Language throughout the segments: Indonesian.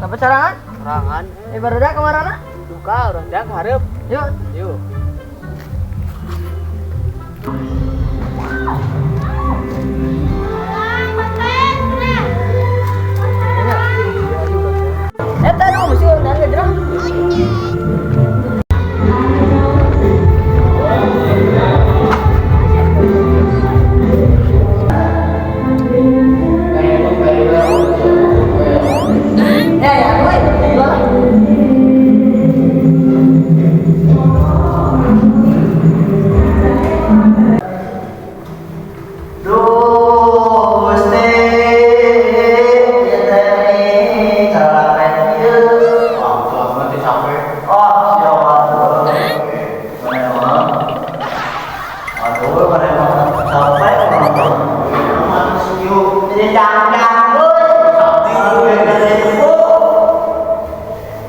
Dapat serangan? Serangan. Barudak kemana? Duka orang dak hareup. Yuk. Yuk. Tahu mesti udah ngejrong.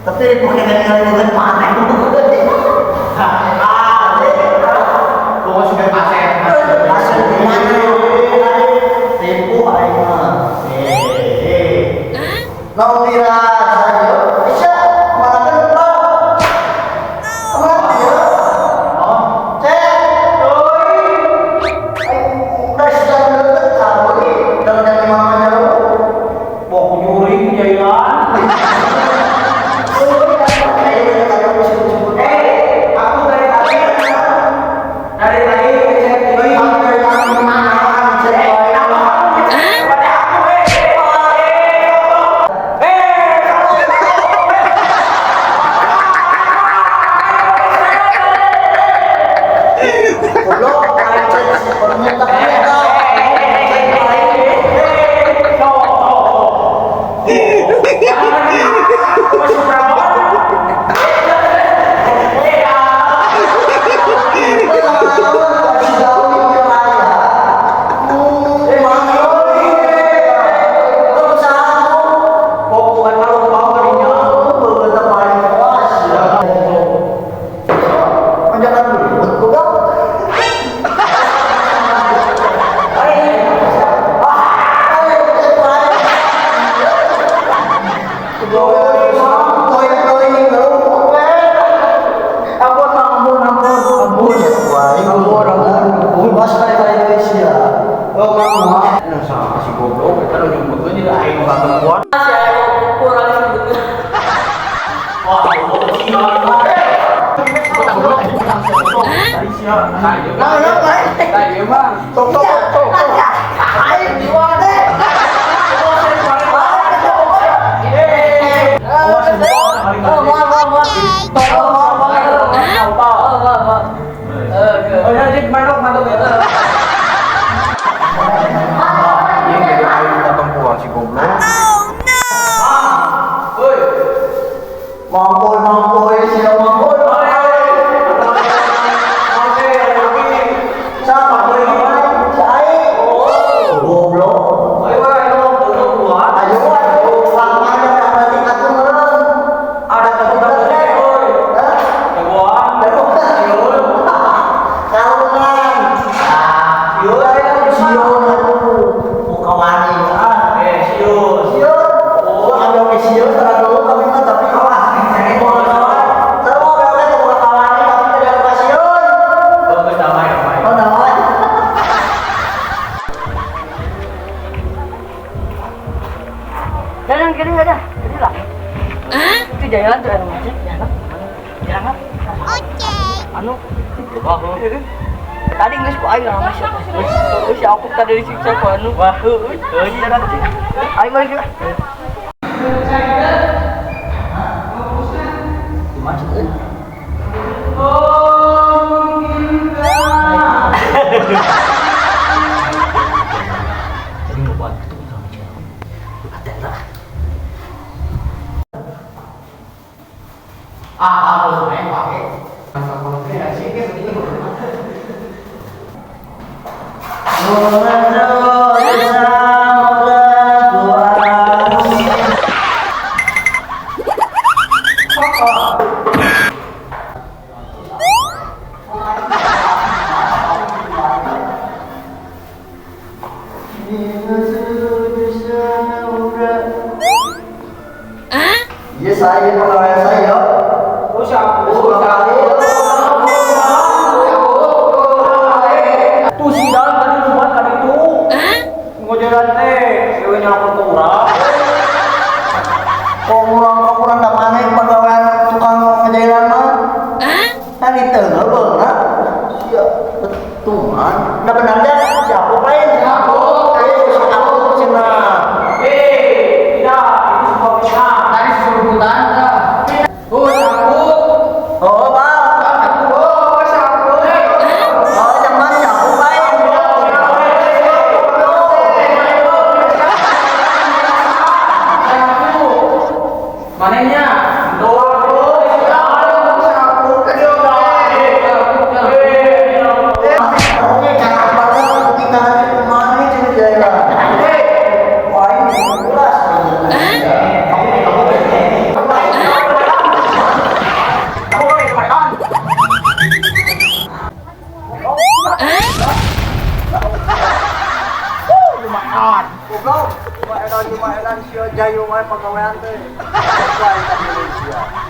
Tapi bukan dengan panen. Kau sudah pasir. Pasir di mana? Tempo aing mah. Nau tira saja. Bisa makan lo. Kemana ya? Cek. Doi. Udah sudah deket kali. Dan dari mamanya lo. Mau nyuri jailan. Jalan tuh anu macet, jalan. Jalan. Oke. Anu, wah. Tadi geus ku aing lama sih. Terus aku tadi disiksa ku anu. Wah, heuh. Jalan sih. Aing balik lah. Macet euy. Oh, gila. Jadi mau buat itu sama cewek. Hati-hati. Kalau main pakai konfigurasi kayak begini. Hah? pegawaian teh. Pegawai Indonesia.